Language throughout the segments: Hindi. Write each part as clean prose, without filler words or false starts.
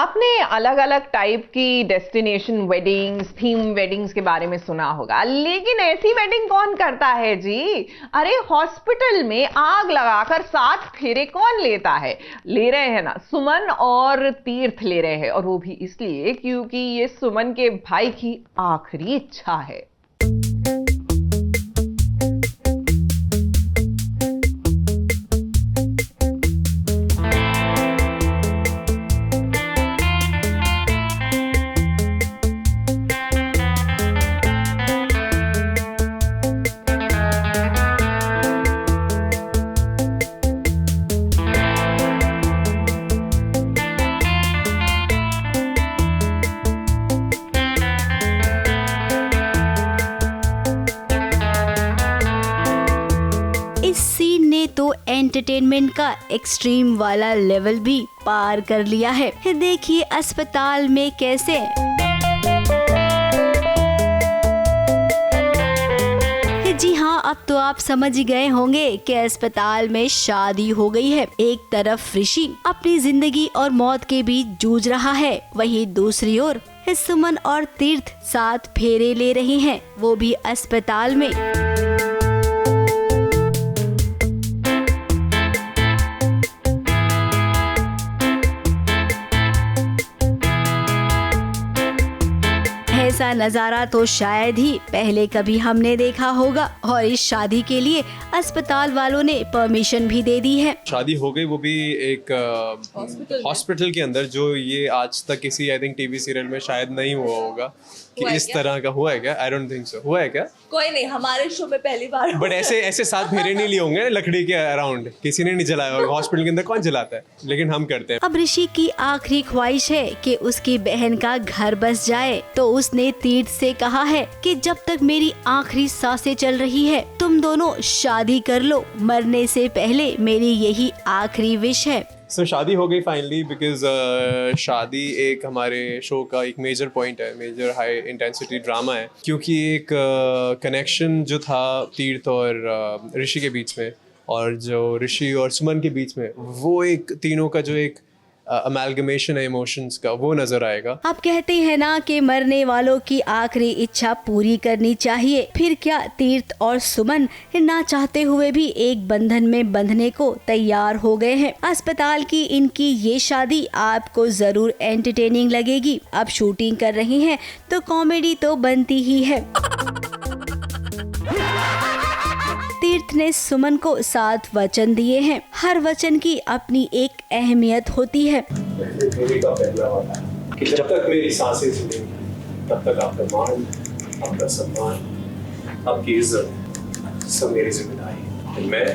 आपने अलग अलग टाइप की डेस्टिनेशन वेडिंग्स, थीम वेडिंग्स के बारे में सुना होगा, लेकिन ऐसी वेडिंग कौन करता है जी? अरे हॉस्पिटल में आग लगाकर 7 फेरे कौन लेता है? ले रहे हैं ना, सुमन और तीर्थ ले रहे हैं, और वो भी इसलिए क्योंकि ये सुमन के भाई की आखिरी इच्छा है। तो एंटरटेनमेंट का एक्सट्रीम वाला लेवल भी पार कर लिया है। देखिए अस्पताल में कैसे जी हाँ, अब तो आप समझ ही गए होंगे कि अस्पताल में शादी हो गई है। एक तरफ ऋषि अपनी जिंदगी और मौत के बीच जूझ रहा है, वहीं दूसरी ओर सुमन और तीर्थ 7 फेरे ले रहे हैं, वो भी अस्पताल में। ऐसा नजारा तो शायद ही पहले कभी हमने देखा होगा, और इस शादी के लिए अस्पताल वालों ने परमिशन भी दे दी है। शादी हो गई, वो भी एक हॉस्पिटल के अंदर, जो ये आज तक किसी आई थिंक टीवी सीरियल में शायद नहीं हुआ होगा कि इस तरह का हुआ है क्या? I don't think so. हुआ है क्या? कोई नहीं, हमारे शो में पहली बार। बट ऐसे 7 फेरे नहीं लिए होंगे लकड़ी के अराउंड, किसी ने नहीं जलाया होगा। हॉस्पिटल के अंदर कौन जलाता है, लेकिन हम करते हैं। अब ऋषि की आखिरी ख्वाहिश है कि उसकी बहन का घर बस जाए, तो उसने तीर्थ से कहा है कि जब तक मेरी आखिरी सांसें चल रही है, तुम दोनों शादी कर लो, मरने से पहले मेरी यही आखिरी विश है। So, शादी हो गई फाइनली, बिकॉज शादी एक हमारे शो का एक मेजर पॉइंट है, मेजर हाई इंटेंसिटी ड्रामा है, क्योंकि एक कनेक्शन जो था तीर्थ और ऋषि के बीच में, और जो ऋषि और सुमन के बीच में, वो एक तीनों का जो एक अमेलगमेशन है इमोशंस का, वो नजर आएगा। आप कहते हैं ना कि मरने वालों की आखिरी इच्छा पूरी करनी चाहिए, फिर क्या तीर्थ और सुमन ना चाहते हुए भी एक बंधन में बंधने को तैयार हो गए हैं। अस्पताल की इनकी ये शादी आपको जरूर एंटरटेनिंग लगेगी। अब शूटिंग कर रही हैं तो कॉमेडी तो बनती ही है। तीर्थ ने सुमन को 7 वचन दिए हैं। हर वचन की अपनी एक अहमियत होती है। कि जब तक मेरी सांसें चलेंगी, तब तक आपका मान, आपका सम्मान, आपकी इज्जत सब मेरी जिम्मेदारी। मैं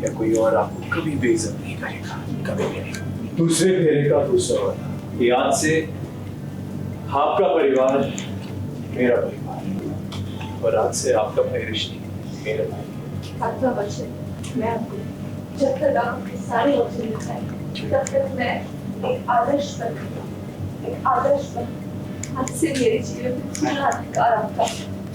या कोई और आपको कभी बेइज्जत नहीं करेगा, कभी नहीं। दूसरे फेरे का दूसरा वादा, ये आज से आपका परिवार मेरा परिवार, और आज से आपका भाई ऋषि मेरा भाई। आपका वचन, मैं आपको जब तक आपके सारे वचन निभाए, तब तक मैं एक आदर्श बनूंगा, एक आदर्श बनूंगा। आज से मेरे जीवन में पूरा अधिकार आपका,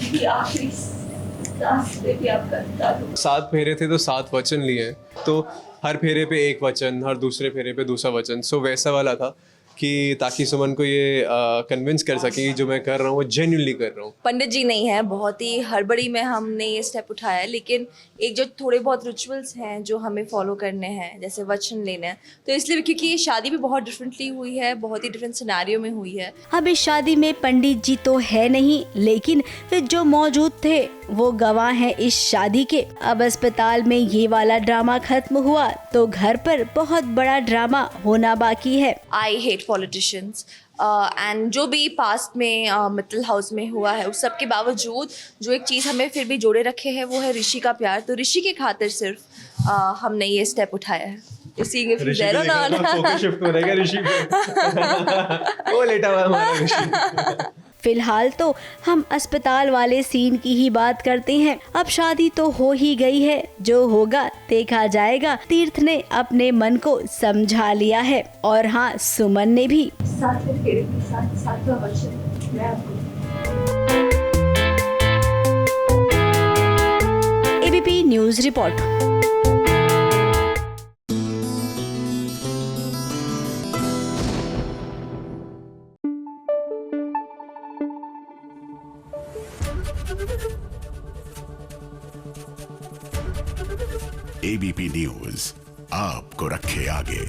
ये आखिरी सांस पे भी आपका अधिकार होगा। 7 फेरे थे तो 7 वचन लिए, तो हर फेरे पे एक वचन, हर दूसरे फेरे पे दूसरा वचन। सो वैसा वाला था कि ताकि सुमन को ये कन्विंस कर सके जो मैं कर रहा हूँ वो जेन्युइनली कर रहा हूँ। पंडित जी नहीं है, बहुत ही हड़बड़ी में हमने ये स्टेप उठाया है, लेकिन एक जो थोड़े बहुत रिचुअल्स हैं जो हमें फॉलो करने हैं, जैसे वचन लेने हैं, तो इसलिए क्योंकि ये शादी भी बहुत डिफरेंटली हुई है, बहुत ही डिफरेंट सिनेरियो में हुई है। अब इस शादी में पंडित जी तो है नहीं, लेकिन जो मौजूद थे वो गवाह हैं इस शादी के। अब अस्पताल में ये वाला ड्रामा खत्म हुआ तो घर पर बहुत बड़ा ड्रामा होना बाकी है। आई हेट पॉलिटिशियंस एंड जो भी पास्ट में मित्तल हाउस में हुआ है, उस सब के बावजूद जो एक चीज़ हमें फिर भी जोड़े रखे है वो है ऋषि का प्यार। तो ऋषि के खातिर सिर्फ हमने ये स्टेप उठाया है। फिलहाल तो हम अस्पताल वाले सीन की ही बात करते हैं। अब शादी तो हो ही गई है, जो होगा देखा जाएगा। तीर्थ ने अपने मन को समझा लिया है, और हाँ, सुमन ने भी। ABP news report. ABP news आपको रखे आगे।